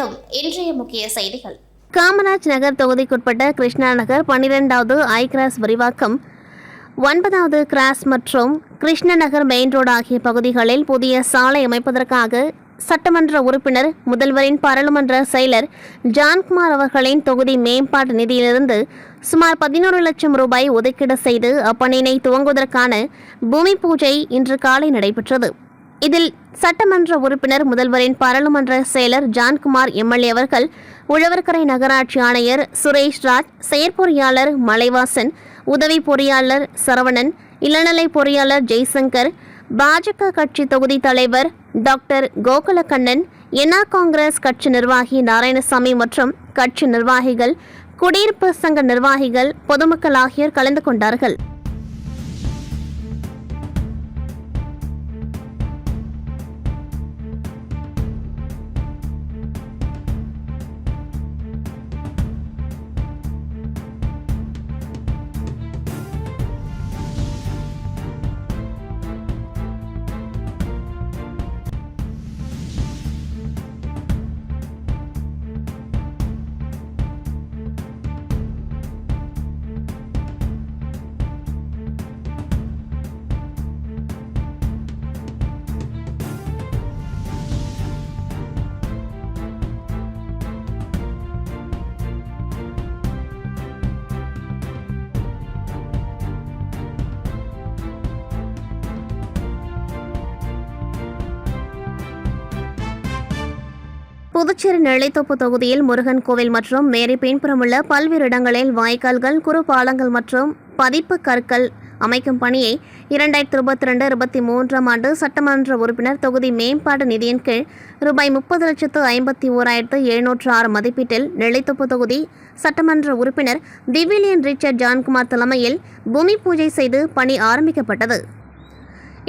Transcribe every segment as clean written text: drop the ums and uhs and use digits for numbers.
மீண்டும் இன்றைய முக்கிய செய்திகள். காமராஜ் நகர் தொகுதிக்குட்பட்ட கிருஷ்ணா நகர் 12வது ஐ கிராஸ் விரிவாக்கம், 9வது கிராஸ் மற்றும் கிருஷ்ணநகர் மெயின் ரோடு ஆகிய பகுதிகளில் புதிய சாலை அமைப்பதற்காக சட்டமன்ற உறுப்பினர் முதல்வரின் பாராளுமன்ற செயலர் ஜான்குமார் அவர்களின் தொகுதி மேம்பாட்டு நிதியிலிருந்து சுமார் 11 லட்சம் ரூபாய் ஒதுக்கீடு செய்து அப்பணியினை துவங்குவதற்கான பூமி பூஜை இன்று காலை நடைபெற்றது. இதில் சட்டமன்ற உறுப்பினர் முதல்வரின் பாராளுமன்ற செயலர் ஜான்குமார் எம்எல்ஏ அவர்கள், உழவர்கரை நகராட்சி ஆணையர் சுரேஷ் ராஜ், செயற்பொறியாளர் மலைவாசன், உதவி பொறியாளர் சரவணன், இளநிலை பொறியாளர் ஜெய்சங்கர், பாஜக கட்சி தொகுதி தலைவர் டாக்டர் கோகுலக்கண்ணன், என்ஆர் காங்கிரஸ் கட்சி நிர்வாகி நாராயணசாமி மற்றும் கட்சி நிர்வாகிகள், குடியிருப்பு சங்க நிர்வாகிகள், பொதுமக்கள் ஆகியோர் கலந்து கொண்டார்கள். புதுச்சேரி நெல்லைத்தோப்பு தொகுதியில் முருகன் கோவில் மற்றும் மேரி பின்புறம் உள்ள பல்வேறு இடங்களில் வாய்க்கால்கள், குறு பாலங்கள் மற்றும் பதிப்பு கற்கள் அமைக்கும் பணியை 2022-23 ஆண்டு சட்டமன்ற உறுப்பினர் தொகுதி மேம்பாட்டு நிதியின் கீழ் ரூபாய் 30,51,706 மதிப்பீட்டில் நெல்லைத்தோப்பு தொகுதி சட்டமன்ற உறுப்பினர் விவிலியன் ரிச்சர்ட் ஜான்குமார் தலைமையில் பூமி பூஜை செய்து பணி ஆரம்பிக்கப்பட்டது.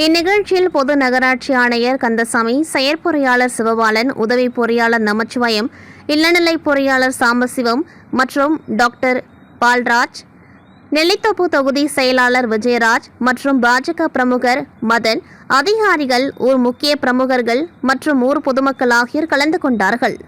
இந்நிகழ்ச்சியில் பொது நகராட்சி ஆணையர் கந்தசாமி, செயற்பொறியாளர் சிவபாலன், உதவி பொறியாளர் நமச்சிவாயம், இளநிலை பொறியாளர் சாம்பசிவம் மற்றும் டாக்டர் பால்ராஜ், நெல்லித்தோப்பு தொகுதி செயலாளர் விஜயராஜ் மற்றும் பாஜக பிரமுகர் மதன், அதிகாரிகள், ஊர் முக்கிய பிரமுகர்கள் மற்றும் ஊர் பொதுமக்கள் ஆகியோர் கலந்து கொண்டார்கள்.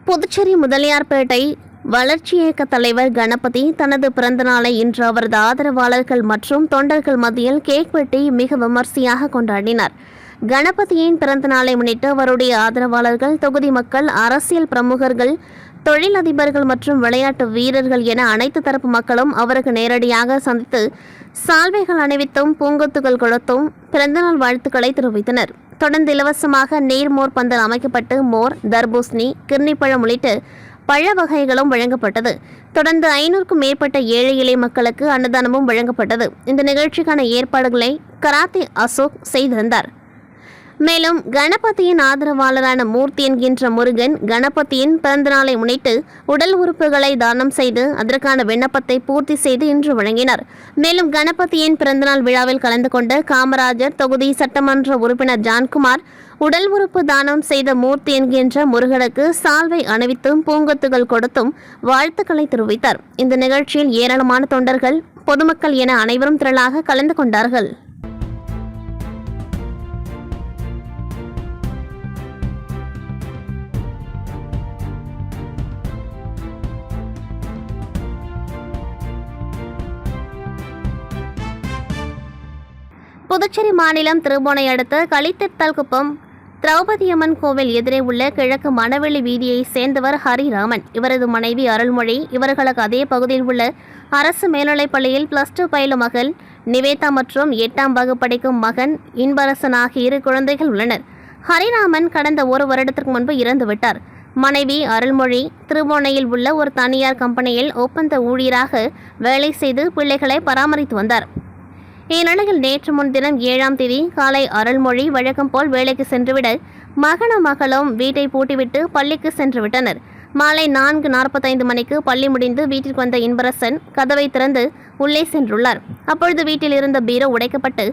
புதுச்சேரி முதலியார்பேட்டை வளர்ச்சி இயக்க தலைவர் கணபதி தனது பிறந்தநாளை இன்று அவரது ஆதரவாளர்கள் மற்றும் தொண்டர்கள் மத்தியில் கேக் வெட்டி மிக விமர்சையாக கொண்டாடினார். கணபதியின் பிறந்தநாளை முன்னிட்டு அவருடைய ஆதரவாளர்கள், தொகுதி மக்கள், அரசியல் பிரமுகர்கள், தொழிலதிபர்கள் மற்றும் விளையாட்டு வீரர்கள் என அனைத்து தரப்பு மக்களும் அவருக்கு நேரடியாக சந்தித்து சால்வைகள் அணிவித்தும் பூங்கொத்துகள் கொடுத்தும் பிறந்தநாள் வாழ்த்துக்களை தெரிவித்தனர். தொடர்ந்து இலவசமாக நீர்மோர் பந்தல் அமைக்கப்பட்டு மோர், தர்பூசணி, கிர்னிப்பழம் உள்ளிட்ட பழ வகைகளும் வழங்கப்பட்டது. தொடர்ந்து 500க்கும் மேற்பட்ட ஏழை எளிய மக்களுக்கு அன்னதானமும் வழங்கப்பட்டது. இந்த நிகழ்ச்சிக்கான ஏற்பாடுகளை கராத்தே அசோக் செய்திருந்தார். மேலும் கணபதியின் ஆதரவாளரான மூர்த்தி என்கின்ற முருகன் கணபதியின் பிறந்தநாளை முன்னிட்டு உடல் உறுப்புகளை தானம் செய்து அதற்கான விண்ணப்பத்தை பூர்த்தி செய்து இன்று வழங்கினார். மேலும் கணபதியின் பிறந்தநாள் விழாவில் கலந்து கொண்ட காமராஜர் தொகுதி சட்டமன்ற உறுப்பினர் ஜான்குமார் உடல் உறுப்பு தானம் செய்த மூர்த்தி என்கின்ற முருகனுக்கு சால்வை அணிவித்தும் பூங்கொத்துகள் கொடுத்தும் வாழ்த்துக்களை தெரிவித்தார். இந்த நிகழ்ச்சியில் ஏராளமான தொண்டர்கள், பொதுமக்கள் என அனைவரும் திரளாக கலந்து கொண்டார்கள். புதுச்சேரி மாநிலம் திருபுவனை அடுத்த களித்தெத்தால்குப்பம் திரௌபதியம்மன் கோவில் எதிரே உள்ள கிழக்கு மணவெளி வீதியை சேர்ந்தவர் ஹரிராமன். இவரது மனைவி அருள்மொழி. இவர்களுக்கு அதே பகுதியில் உள்ள அரசு மேல்நிலைப்பள்ளியில் +2 பயிலும் மகள் நிவேதா மற்றும் 8ஆம் வகுப்பு படிக்கும் மகன் இன்பரசன் ஆகிய 2 குழந்தைகள் உள்ளனர். ஹரிராமன் கடந்த 1 வருடத்திற்கு முன்பு இறந்துவிட்டார். மனைவி அருள்மொழி திருபுவனையில் உள்ள ஒரு தனியார் கம்பெனியில் ஒப்பந்த ஊழியராக வேலை செய்து பிள்ளைகளை பராமரித்து வந்தார். இந்நிலையில் நேற்று முன்தினம் 7ஆம் தேதி காலை அருள்மொழி வழக்கம் போல் வேலைக்கு சென்றுவிட மகனும் மகளும் வீட்டை பூட்டிவிட்டு பள்ளிக்கு சென்று விட்டனர். மாலை 4:45 மணிக்கு பள்ளி முடிந்து வீட்டிற்கு வந்த இன்பரசன் கதவை திறந்து உள்ளே சென்றுள்ளார். அப்பொழுது வீட்டில் இருந்த பீரோ உடைக்கப்பட்டு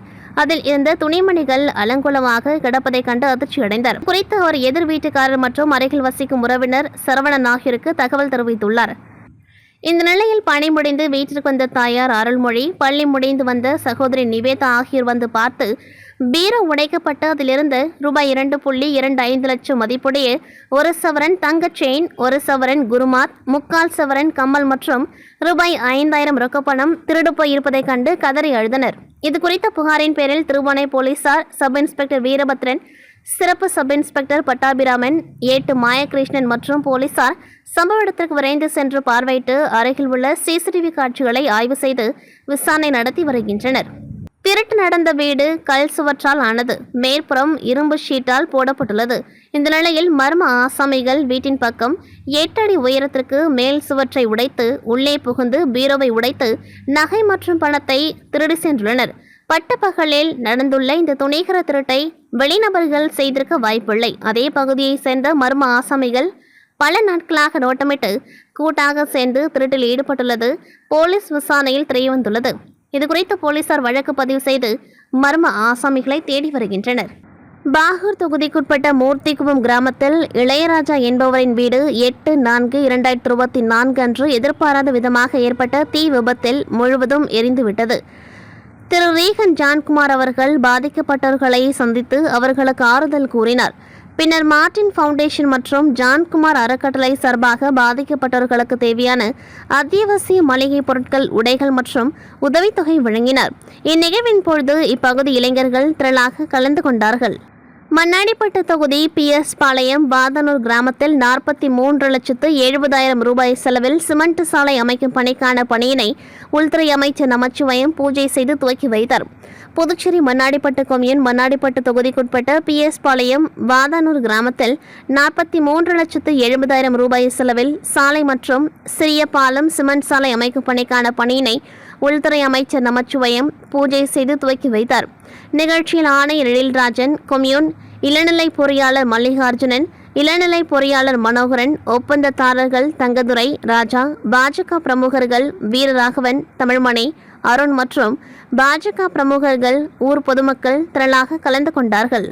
அதில் இருந்த துணிமணிகள் அலங்கோலமாக கிடப்பதை கண்டு அதிர்ச்சியடைந்தார். குறித்து அவர் எதிர் வீட்டுக்காரர் மற்றும் அருகில் வசிக்கும் உறவினர் சரவணன் ஆகியோருக்கு தகவல் தெரிவித்துள்ளார். இந்த நிலையில் பணி முடிந்து வீட்டிற்கு வந்த தாயார் அருள்மொழி, பள்ளி முடிந்து வந்த சகோதரி நிவேதா ஆகியோர் வந்து பார்த்து பீரோ உடைக்கப்பட்டு அதிலிருந்து ரூபாய் 2.25 லட்சம் மதிப்புடைய 1 சவரன் தங்க செயின், 1 சவரன் குருமாத், 3/4 சவரன் கம்மல் மற்றும் ரூபாய் 5000 ரொக்கப்பணம் திருடு போய் இருப்பதை கண்டு கதறி அழுதனர். இது குறித்த புகாரின் பேரில் திருவானை போலீசார் சப் இன்ஸ்பெக்டர் வீரபத்ரன், சிறப்பு சப் இன்ஸ்பெக்டர் பட்டாபிராமன், ஏட்டு மாயகிருஷ்ணன் மற்றும் போலீசார் சம்பவ இடத்திற்கு விரைந்து சென்று பார்வையிட்டு அருகில் உள்ள சிசிடிவி காட்சிகளை ஆய்வு செய்து விசாரணை நடத்தி வருகின்றனர். திருட்டு நடந்த வீடு கல் சுவற்றால் ஆனது. மேற்புறம் இரும்பு ஷீட்டால் போடப்பட்டுள்ளது. இந்த நிலையில் மர்ம ஆசாமிகள் வீட்டின் பக்கம் 8 அடி உயரத்திற்கு மேல் சுவற்றை உடைத்து உள்ளே புகுந்து பீரோவை உடைத்து நகை மற்றும் பணத்தை திருடி சென்றுள்ளனர். பட்டப்பகலில் நடந்துள்ள இந்த துணிகர திருட்டை வெளிநபர்கள் செய்திருக்க வாய்ப்பில்லை. அதே பகுதியை சேர்ந்த மர்ம ஆசாமிகள் பல நாட்களாக நோட்டமிட்டு கூட்டாக சேர்ந்து திருட்டில் ஈடுபட்டுள்ளது போலீஸ் விசாரணையில் தெரியவந்துள்ளது. இதுகுறித்து போலீசார் வழக்கு பதிவு செய்து மர்ம ஆசாமிகளை தேடி வருகின்றனர். பாகூர் தொகுதிக்குட்பட்ட மூர்த்திக்குப்பம் கிராமத்தில் இளையராஜா என்பவரின் வீடு 8/4/2024 அன்று எதிர்பாராத விதமாக ஏற்பட்ட தீ விபத்தில் முழுவதும் எரிந்துவிட்டது. திரு ரீகன் ஜான்குமார் அவர்கள் பாதிக்கப்பட்டவர்களை சந்தித்து அவர்களுக்கு ஆறுதல் கூறினார். பின்னர் மார்டின் ஃபவுண்டேஷன் மற்றும் ஜான்குமார் அறக்கட்டளை சார்பாக பாதிக்கப்பட்டவர்களுக்கு தேவையான அத்தியாவசிய மளிகை பொருட்கள், உடைகள் மற்றும் உதவித்தொகை வழங்கினார். இந்நிகழ்வின் பொழுது இப்பகுதி இளைஞர்கள் திரளாக கலந்து கொண்டார்கள். மண்ணாடிப்பட்டு தொகுதி PS பாளையம் வாதனூர் கிராமத்தில் 43,70,000 ரூபாய் செலவில் சிமெண்ட் சாலை அமைக்கும் பணிக்கான பணியினை உள்துறை அமைச்சர் நமச்சிவாயம் பூஜை செய்து துவக்கி வைத்தார். புதுச்சேரி மண்ணாடிப்பட்டு கொம்யூன் மண்ணாடிப்பட்டு தொகுதிக்குட்பட்ட PS பாளையம் வாதனூர் கிராமத்தில் 43,70,000 ரூபாய் செலவில் சாலை மற்றும் சிறிய பாலம் சிமெண்ட் சாலை அமைக்கும் பணிக்கான பணியினை உள்துறை அமைச்சர் நமச்சிவாயம் பூஜை செய்து துவக்கி வைத்தார். நிகழ்ச்சியில் ஆணையர் எழில்ராஜன், கொம்யூன் இளநிலை பொறியாளர் மல்லிகார்ஜுனன், இளநிலை பொறியாளர் மனோகரன், ஒப்பந்ததாரர்கள் தங்கதுரை, ராஜா, பாஜக பிரமுகர்கள் வீரராகவன், தமிழ்மணி, அருண் மற்றும் பாஜக பிரமுகர்கள், ஊர் பொதுமக்கள் திரளாக கலந்து கொண்டார்கள்.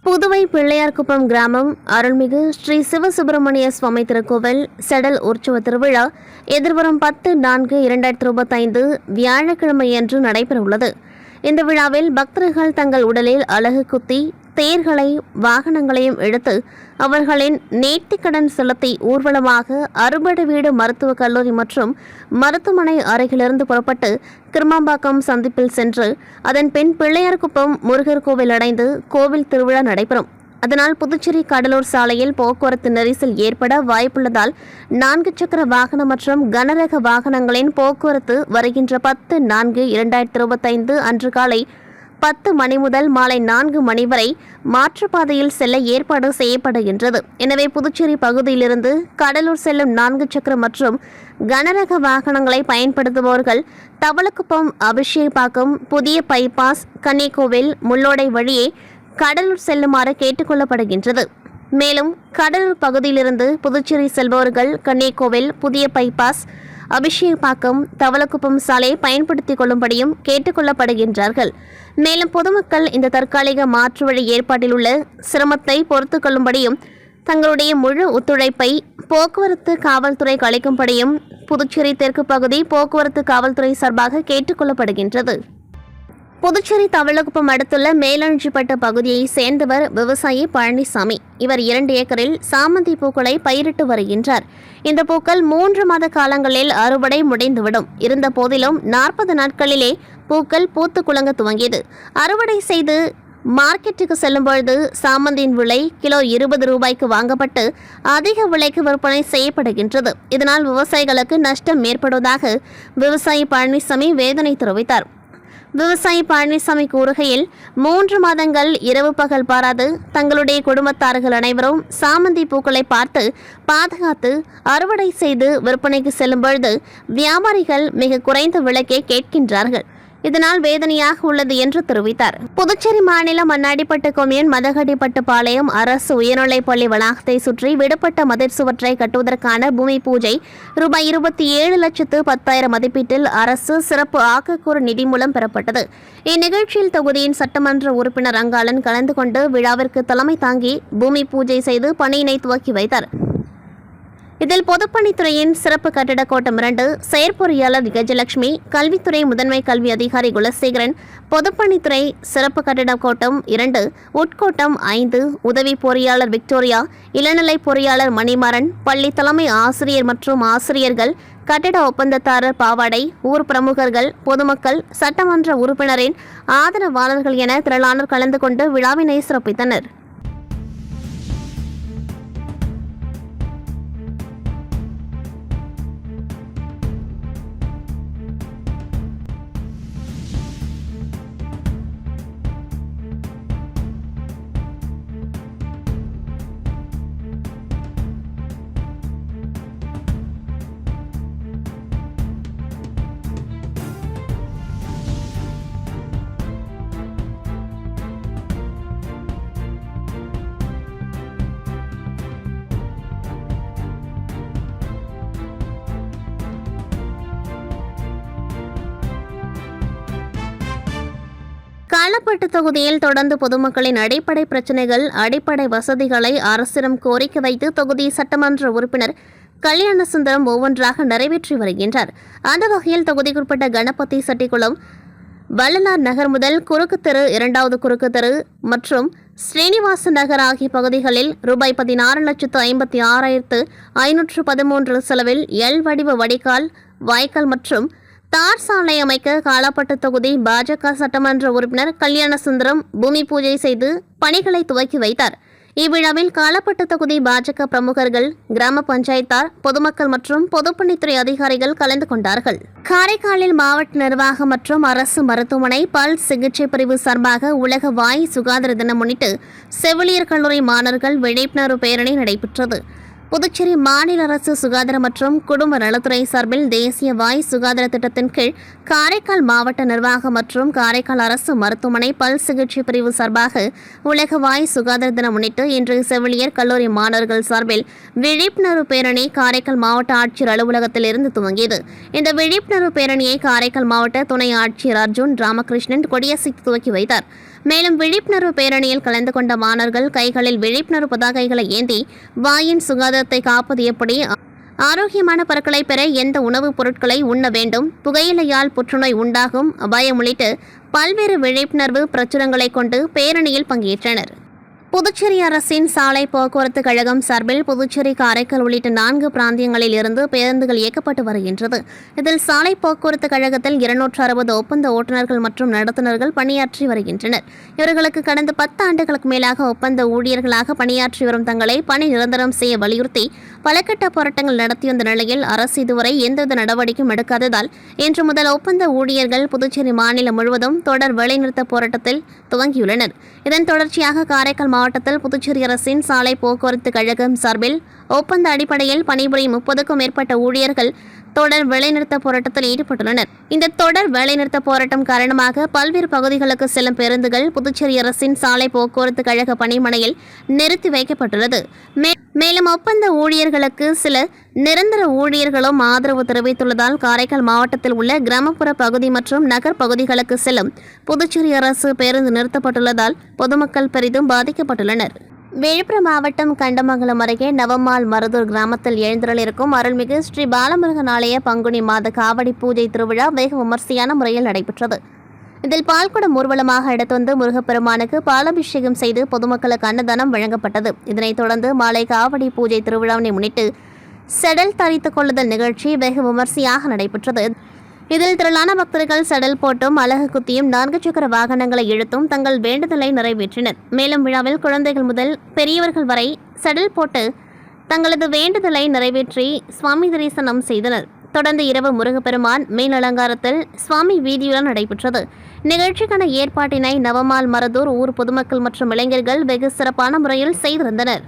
புதுவை பிள்ளையார்குப்பம் கிராமம் அருள்மிகு ஸ்ரீ சிவசுப்பிரமணிய சுவாமி திருக்கோவில் செடல் உற்சவ திருவிழா எதிர்வரும் 10/4/2025 வியாழக்கிழமையன்று நடைபெறவுள்ளது. இந்த விழாவில் பக்தர்கள் தங்கள் உடலில் அலகு குத்தி தேர்களை வாகனங்களையும் எடுத்து அவர்களின் நேர்த்திக்கடன் செலுத்தி ஊர்வலமாக அறுபடை வீடு மருத்துவக் கல்லூரி மற்றும் மருத்துவமனை அருகிலிருந்து புறப்பட்டு கிருமாம்பாக்கம் சந்திப்பில் சென்று அதன் பின் பிள்ளையார்குப்பம் முருகர் கோவில் அடைந்து கோவில் திருவிழா நடைபெறும். அதனால் புதுச்சேரி கடலூர் சாலையில் போக்குவரத்து நெரிசல் ஏற்பட வாய்ப்புள்ளதால் 4 சக்கர வாகனம் மற்றும் கனரக வாகனங்களின் போக்குவரத்து வருகின்ற 10/4/2025 அன்று காலை 10 மணி முதல் மாலை 4 மணி வரை மாற்றுப்பாதையில் செல்ல ஏற்பாடு செய்யப்படுகின்றது. எனவே புதுச்சேரி பகுதியிலிருந்து கடலூர் செல்லும் 4 சக்கர மற்றும் கனரக வாகனங்களை பயன்படுத்துபவர்கள் தவளக்குப்பம், அபிஷேகப்பாக்கம், புதிய பைபாஸ், கன்னிக்கோவில், முள்ளோடை வழியே கடலூர் செல்லுமாறு கேட்டுக்கொள்ளப்படுகின்றது. மேலும் கடலூர் பகுதியிலிருந்து புதுச்சேரி செல்பவர்கள் கன்னிக்கோவில், புதிய பைபாஸ், அபிஷேகப்பாக்கம், தவளக்குப்பம் சாலையை பயன்படுத்திக் கொள்ளும்படியும் கேட்டுக்கொள்ளப்படுகின்றார்கள். மேலும் பொதுமக்கள் இந்த தற்காலிக மாற்று வழி ஏற்பாட்டில் உள்ள சிரமத்தை பொறுத்துக் கொள்ளும்படியும் தங்களுடைய முழு ஒத்துழைப்பை போக்குவரத்து காவல்துறைக்கு அளிக்கும்படியும் புதுச்சேரி தெற்கு பகுதி போக்குவரத்து காவல்துறை சார்பாக கேட்டுக்கொள்ளப்படுகின்றது. புதுச்சேரி தவளகுப்பம் அடுத்துள்ள மேலஞ்சிப்பட்டு பகுதியை சேர்ந்தவர் விவசாயி பழனிசாமி. இவர் 2 ஏக்கரில் சாமந்தி பூக்களை பயிரிட்டு வருகின்றார். இந்த பூக்கள் 3 மாத காலங்களில் அறுவடை முடிந்துவிடும். இருந்த போதிலும் 40 நாட்களிலே பூக்கள் பூத்து குலுங்க துவங்கியது. அறுவடை செய்து மார்க்கெட்டுக்கு செல்லும் பொழுது சாமந்தியின் விலை கிலோ 20 ரூபாய்க்கு வாங்கப்பட்டு அதிக விலைக்கு விற்பனை செய்யப்படுகின்றது. இதனால் விவசாயிகளுக்கு நஷ்டம் ஏற்படுவதாக விவசாயி பழனிசாமி வேதனை தெரிவித்தார். விவசாயி பழனிசாமி கூறுகையில் 3 மாதங்கள் இரவு பகல் பாராது தங்களுடைய குடும்பத்தார்கள் அனைவரும் சாமந்தி பூக்களை பார்த்து பாதுகாத்து அறுவடை செய்து விற்பனைக்கு செல்லும் பொழுது வியாபாரிகள் மிக குறைந்த விலைக்கே கேட்கின்றார்கள். இதனால் வேதனையாக உள்ளது என்று தெரிவித்தார். புதுச்சேரி மாநிலம் மண்ணாடிப்பட்டு கொம்யூன் மதகடிப்பட்டு பாளையம் அரசு உயர்நிலைப்பள்ளி வளாகத்தை சுற்றி விடுபட்ட மதிர் சுவற்றை கட்டுவதற்கான பூமி பூஜை ரூபாய் 27,10,000 மதிப்பீட்டில் அரசு சிறப்பு ஆக்கக்கூறு நிதி மூலம் பெறப்பட்டது. இந்நிகழ்ச்சியில் தொகுதியின் சட்டமன்ற உறுப்பினர் அங்காளன் கலந்து கொண்டு விழாவிற்கு தலைமை தாங்கி பூமி பூஜை செய்து பணியினை துவக்கி வைத்தார். இதில் பொதுப்பணித்துறையின் சிறப்பு கட்டிட கோட்டம் 2, செயற்பொறியாளர் கஜலட்சுமி, கல்வித்துறை முதன்மை கல்வி அதிகாரி குலசேகரன், பொதுப்பணித்துறை சிறப்பு கட்டிட கோட்டம் 2, உட்கோட்டம் 5, உதவி பொறியாளர் விக்டோரியா, இளநிலை பொறியாளர் மணிமாறன், பள்ளி தலைமை ஆசிரியர் மற்றும் ஆசிரியர்கள், கட்டிட ஒப்பந்ததாரர் பாவாடை, ஊர் பிரமுகர்கள், பொதுமக்கள், சட்டமன்ற உறுப்பினரின் ஆதரவாளர்கள் என திரளானோர் கலந்து கொண்டு விழாவினை சிறப்பித்தனர். காலப்பட்டு தொகுதியில் தொடர்ந்து பொதுமக்களின் அடிப்படை பிரச்சினைகள், அடிப்படை வசதிகளை அரசிடம் கோரிக்கை வைத்து தொகுதி சட்டமன்ற உறுப்பினர் கல்யாணசுந்தரம் ஒவ்வொன்றாக நிறைவேற்றி வருகின்றார். அந்த வகையில் தொகுதிக்குட்பட்ட கணபதி செட்டிக்குளம், வள்ளலார் நகர் முதல் குறுக்கு தெரு, 2வது குறுக்கு தெரு மற்றும் ஸ்ரீனிவாச நகர் ஆகிய பகுதிகளில் ரூபாய் 16,56,513 செலவில் எல் வடிவ வடிகால், வாய்க்கால் மற்றும் தார் சாலை அமைக்க காலாப்பட்டு தொகுதி பாஜக சட்டமன்ற உறுப்பினர் கல்யாணசுந்தரம் பூமி பூஜை செய்து பணிகளை துவக்கி வைத்தார். இவ்விழாவில் காலாப்பட்டு தொகுதி பாஜக பிரமுகர்கள், கிராம பஞ்சாயத்தார், பொதுமக்கள் மற்றும் பொதுப்பணித்துறை அதிகாரிகள் கலந்து கொண்டார்கள். காரைக்காலில் மாவட்ட நிர்வாகம் மற்றும் அரசு மருத்துவமனை பல் சிகிச்சை பிரிவு சார்பாக உலக வாய் சுகாதார தினம் முன்னிட்டு செவிலியர் கல்லூரி மாணவர்கள் விழிப்புணர்வு பேரணி நடைபெற்றது. புதுச்சேரி மாநில அரசு சுகாதார மற்றும் குடும்ப நலத்துறை சார்பில் தேசிய வாய் சுகாதார திட்டத்தின் கீழ் காரைக்கால் மாவட்ட நிர்வாகம் மற்றும் காரைக்கால் அரசு மருத்துவமனை பல் சிகிச்சை பிரிவு சார்பாக உலக வாய் சுகாதார தினம் முன்னிட்டு இன்று செவிலியர் கல்லூரி மாணவர்கள் சார்பில் விழிப்புணர்வு பேரணி காரைக்கால் மாவட்ட ஆட்சியர் அலுவலகத்தில் இருந்து துவங்கியது. இந்த விழிப்புணர்வு பேரணியை காரைக்கால் மாவட்ட துணை ஆட்சியர் அர்ஜுன் ராமகிருஷ்ணன் கொடியசைத்து துவக்கி வைத்தார். மேலும் விழிப்புணர்வு பேரணியில் கலந்து கொண்ட மாணவர்கள் கைகளில் விழிப்புணர்வு பதாகைகளை ஏந்தி வாயின் சுகாதாரத்தை காப்பது எப்படி, ஆரோக்கியமான பற்களை பெற எந்த உணவுப் பொருட்களை உண்ண வேண்டும், புகையிலையால் புற்றுநோய் உண்டாகும் அபாயம் உள்ளிட்ட பல்வேறு விழிப்புணர்வு பிரச்சுரங்களை கொண்டு பேரணியில் பங்கேற்றனர். புதுச்சேரி அரசின் சாலை போக்குவரத்து கழகம் சார்பில் புதுச்சேரி, காரைக்கால் உள்ளிட்ட 4 பிராந்தியங்களில் இருந்து பேருந்துகள் இயக்கப்பட்டு வருகின்றது. இதில் சாலை போக்குவரத்து கழகத்தில் 260 ஒப்பந்த ஓட்டுநர்கள் மற்றும் நடத்துனர்கள் பணியாற்றி வருகின்றனர். இவர்களுக்கு கடந்த 10 ஆண்டுகளுக்கு மேலாக ஒப்பந்த ஊழியர்களாக பணியாற்றி வரும் தங்களை பணி நிரந்தரம் செய்ய வலியுறுத்தி பல கட்ட போராட்டங்கள் நடத்தி வந்த நிலையில் அரசு இதுவரை எந்தவித நடவடிக்கையும் எடுக்காததால் இன்று முதல் ஒப்பந்த ஊழியர்கள் புதுச்சேரி மாநிலம் முழுவதும் தொடர் வேலைநிறுத்த போராட்டத்தில் துவங்கியுள்ளனர். இதன் தொடர்ச்சியாக காரைக்கால் மாவட்டத்தில் புதுச்சேரி அரசின் சாலை போக்குவரத்து கழகம் சார்பில் ஒப்பந்த அடிப்படையில் பணிபுரியும் 30க்கும் மேற்பட்ட ஊழியர்கள் தொடர் வேலைநிறுத்த போராட்டத்தில் ஈடுபட்டுள்ளனர். இந்த தொடர் வேலைநிறுத்த போராட்டம் காரணமாக பல்வேறு பகுதிகளுக்கு செல்லும் பேருந்துகள் புதுச்சேரி அரசின் சாலை போக்குவரத்து கழக பணிமனையில் நிறுத்தி வைக்கப்பட்டுள்ளது. மேலும் ஒப்பந்த ஊழியர்களுக்கு சில நிரந்தர ஊழியர்களும் ஆதரவு தெரிவித்துள்ளதால் காரைக்கால் மாவட்டத்தில் உள்ள கிராமப்புற பகுதி மற்றும் நகர் பகுதிகளுக்கு செல்லும் புதுச்சேரி அரசு பேருந்து நிறுத்தப்பட்டுள்ளதால் பொதுமக்கள் பெரிதும் பாதிக்கப்பட்டுள்ளனர். விழுப்புரம் மாவட்டம் கண்டமங்கலம் அருகே நவமால் மருதூர் கிராமத்தில் எழுந்தருளிருக்கும் அருள்மிகு ஸ்ரீ பாலமுருகன் ஆலய பங்குனி மாத காவடி பூஜை திருவிழா வெகு விமர்சையான முறையில் நடைபெற்றது. இதில் பால்குடம் ஊர்வலமாக எடுத்து வந்து முருகப்பெருமானுக்கு பாலாபிஷேகம் செய்து பொதுமக்களுக்கு அன்னதானம் வழங்கப்பட்டது. இதனைத் தொடர்ந்து மாலை காவடி பூஜை திருவிழாவினை முன்னிட்டு செடல் தரித்துக் கொள்ளுதல் நிகழ்ச்சி வெகு விமர்சையாக நடைபெற்றது. இதில் திரளான பக்தர்கள் செடல் போட்டும் அலகு குத்தியும் 4 சக்கர வாகனங்களை இழுத்தும் தங்கள் வேண்டுதலை நிறைவேற்றினர். மேலும் விழாவில் குழந்தைகள் முதல் பெரியவர்கள் வரை செடல் போட்டு தங்களது வேண்டுதலை நிறைவேற்றி சுவாமி தரிசனம் செய்தனர். தொடர்ந்து இரவு முருகப்பெருமான் மேல் அலங்காரத்தில் சுவாமி வீதியுடன் நடைபெற்றது. நிகழ்ச்சிக்கான ஏற்பாட்டினை நவமால் மருதூர் ஊர் பொதுமக்கள் மற்றும் இளைஞர்கள் வெகு சிறப்பான முறையில் செய்திருந்தனர்.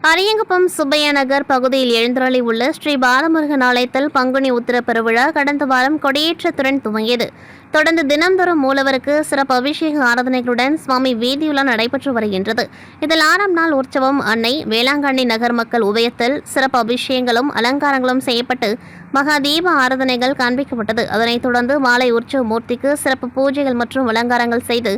அரியங்குப்பம் சுப்பையா நகர் பகுதியில் எழுந்தருளி உள்ள ஸ்ரீ பாலமுருகன் ஆலயத்தில் பங்குனி உத்திர பெருவிழா கடந்த வாரம் கொடியேற்றத்துடன் துவங்கியது. தொடர்ந்து தினந்தோறும் மூலவருக்கு சிறப்பு அபிஷேக ஆராதனைகளுடன் சுவாமி வீதியுலா நடைபெற்று வருகின்றது. இதில் 6ஆம் நாள் உற்சவம் அன்னை வேளாங்கண்ணி நகர் மக்கள் உபயத்தில் சிறப்பு அபிஷேகங்களும் அலங்காரங்களும் செய்யப்பட்டு மகா தீப ஆராதனைகள் காண்பிக்கப்பட்டது. அதனைத் தொடர்ந்து மாலை உற்சவ மூர்த்திக்கு சிறப்பு பூஜைகள் மற்றும் அலங்காரங்கள் செய்து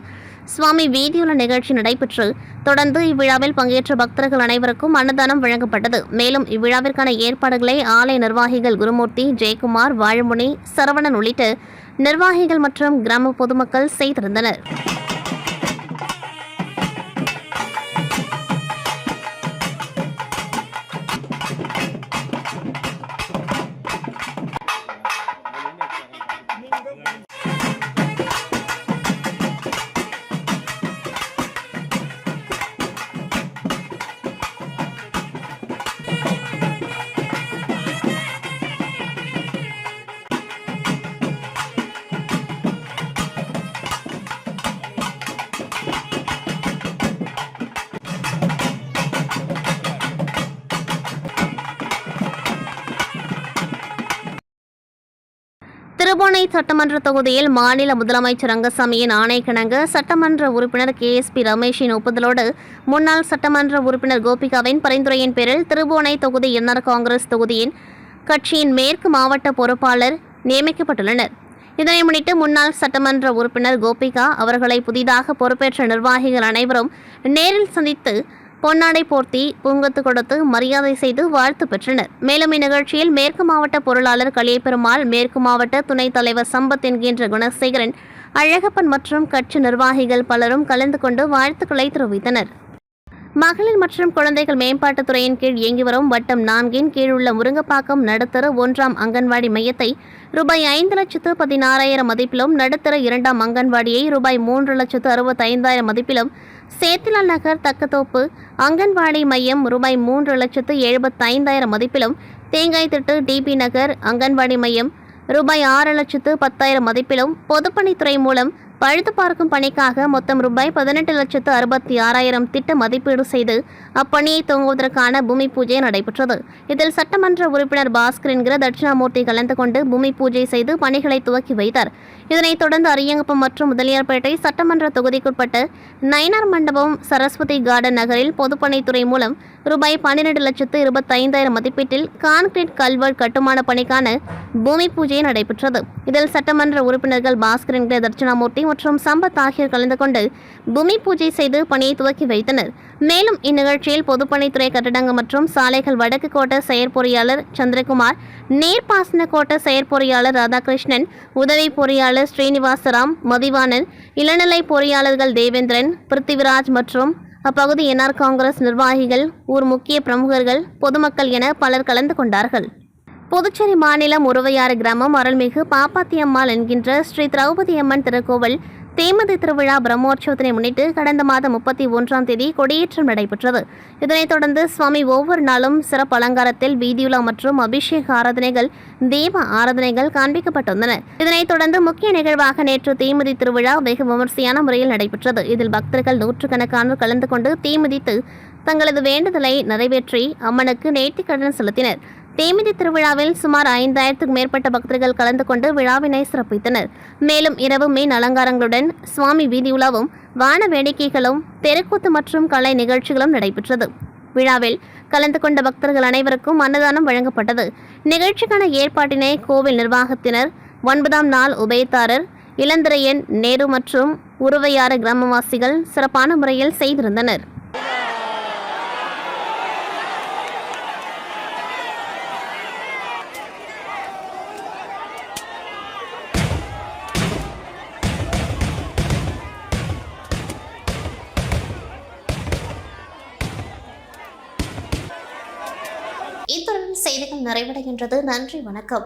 சுவாமி வீதியுலா நிகழ்ச்சி நடைபெற்று தொடர்ந்து இவ்விழாவில் பங்கேற்ற பக்தர்கள் அனைவருக்கும் அன்னதானம் வழங்கப்பட்டது. மேலும் இவ்விழாவிற்கான ஏற்பாடுகளை ஆலய நிர்வாகிகள் குருமூர்த்தி, ஜெயக்குமார், வாழமுனி, சரவணன் உள்ளிட்ட நிர்வாகிகள் மற்றும் கிராம பொதுமக்கள் செய்திருந்தனர். திருபுவனை சட்டமன்ற தொகுதியில் மாநில முதலமைச்சர் ரங்கசாமியின் ஆணைக்கிணங்க சட்டமன்ற உறுப்பினர் KSP ரமேஷின் ஒப்புதலோடு முன்னாள் சட்டமன்ற உறுப்பினர் கோபிகாவின் பரிந்துரையின் பேரில் திருபுவனை தொகுதி என்ஆர் காங்கிரஸ் தொகுதியின் கட்சியின் மேற்கு மாவட்ட பொறுப்பாளர் நியமிக்கப்பட்டுள்ளனர். இதனை முன்னிட்டு முன்னாள் சட்டமன்ற உறுப்பினர் கோபிகா அவர்களை புதிதாக பொறுப்பேற்ற நிர்வாகிகள் அனைவரும் நேரில் சந்தித்து பொன்னாடை போர்த்தி பூங்கொத்து கொடுத்து மரியாதை செய்து வாழ்த்து பெற்றனர். மேலும் இந்நிகழ்ச்சியில் மேற்கு மாவட்ட பொருளாளர் கலியபெருமாள், மேற்கு மாவட்ட துணைத் தலைவர் சம்பத் என்கின்ற குணசேகரன், அழகப்பன் மற்றும் கட்சி நிர்வாகிகள் பலரும் கலந்து கொண்டு வாழ்த்துக்களை தெரிவித்தனர். மகளிர் மற்றும் குழந்தைகள் மேம்பாட்டுத் துறையின் கீழ் இயங்கி வரும் வட்டம் 4 கீழ் உள்ள முருங்கப்பாக்கம் நடுத்தர 1ஆம் அங்கன்வாடி மையத்தை ரூபாய் 5,16,000 மதிப்பிலும், நடுத்தர 2ஆம் அங்கன்வாடியை ரூபாய் 3,65,000 மதிப்பிலும், சேத்திலால் நகர் தக்கத்தோப்பு அங்கன்வாடி மையம் ரூபாய் 3,75,000 மதிப்பிலும், தேங்காய் திட்டு DP நகர் அங்கன்வாடி மையம் ரூபாய் 6,10,000 மதிப்பிலும் பொதுப்பணித்துறை மூலம் பழுது பார்க்கும் பணிக்காக மொத்தம் ரூபாய் 18,66,000 திட்ட மதிப்பீடு செய்து அப்பணியை துவங்குவதற்கான பூமி பூஜை நடைபெற்றது. இதில் சட்டமன்ற உறுப்பினர் பாஸ்கர் என்கிற தட்சிணாமூர்த்தி கலந்து கொண்டு பூமி பூஜை செய்து பணிகளை துவக்கி வைத்தார். இதனைத் தொடர்ந்து அரியங்குப்பம் மற்றும் முதலியார்பேட்டை சட்டமன்ற தொகுதிக்குட்பட்ட நயினார் மண்டபம், சரஸ்வதி கார்டன் நகரில் பொதுப்பணித்துறை மூலம் ரூபாய் 12,25,000 மதிப்பீட்டில் கான்கிரீட் கல்வர்ட் கட்டுமான பணிக்கான பூமி பூஜை நடைபெற்றது. இதில் சட்டமன்ற உறுப்பினர்கள் பாஸ்கர் என்கிற தட்சிணாமூர்த்தி மற்றும் சம்பத் ஆகியோர் கலந்து கொண்டு பூமி பூஜை செய்து பணியை துவக்கி வைத்தனர். மேலும் இந்நிகழ்ச்சியில் பொதுப்பணித்துறை கட்டடங்கள் மற்றும் சாலைகள் வடக்கு கோட்ட செயற்பொறியாளர் சந்திரகுமார், நீர்ப்பாசன கோட்ட செயற்பொறியாளர் ராதாகிருஷ்ணன், உதவி பொறியாளர் ஸ்ரீனிவாசராம், மதிவாணன், இளநிலை பொறியாளர்கள் தேவேந்திரன், பிருத்திவிராஜ் மற்றும் அப்பகுதி என்ஆர் காங்கிரஸ் நிர்வாகிகள், ஊர் முக்கிய பிரமுகர்கள், பொதுமக்கள் என பலர் கலந்து கொண்டார்கள். புதுச்சேரி மாநிலம் உருவையாறு கிராமம் அருள்மிகு பாப்பாத்தியம்மாள் என்கின்ற ஸ்ரீ திரௌபதி அம்மன் திருக்கோவில் தேமதி திருவிழா பிரம்மோற்சவத்தினை முன்னிட்டு கடந்த மாதம் 31ஆம் தேதி கொடியேற்றம் நடைபெற்றது. இதனைத் தொடர்ந்து சுவாமி ஒவ்வொரு நாளும் சிறப்பு அலங்காரத்தில் வீதியுலா மற்றும் அபிஷேக ஆராதனைகள், தீப ஆராதனைகள் காண்பிக்கப்பட்டுள்ளன. இதனைத் தொடர்ந்து முக்கிய நிகழ்வாக நேற்று தீமிதி திருவிழா வெகு விமர்சையான முறையில் நடைபெற்றது. இதில் பக்தர்கள் நூற்றுக்கணக்கானோர் கலந்து கொண்டு தீமிதித்து தங்களது வேண்டுதலை நிறைவேற்றி அம்மனுக்கு நேர்த்திக்கடன் செலுத்தினர். தீமிதி திருவிழாவில் சுமார் 5000க்கும் மேற்பட்ட பக்தர்கள் கலந்து கொண்டு விழாவினை சிறப்பித்தனர். மேலும் இரவு மீன் அலங்காரங்களுடன் சுவாமி வீதியுலாவும் வான வேடிக்கைகளும் தெருக்கூத்து மற்றும் கலை நிகழ்ச்சிகளும் நடைபெற்றது. விழாவில் கலந்து கொண்ட பக்தர்கள் அனைவருக்கும் அன்னதானம் வழங்கப்பட்டது. நிகழ்ச்சிக்கான ஏற்பாட்டினை கோவில் நிர்வாகத்தினர், 9ஆம் நாள் உபயதாரர் இளந்திரையன், நேரு மற்றும் உருவையாறு கிராமவாசிகள் சிறப்பான முறையில் செய்திருந்தனர். இத்துடன் செய்திகள் நிறைவடைகின்றது. நன்றி, வணக்கம்.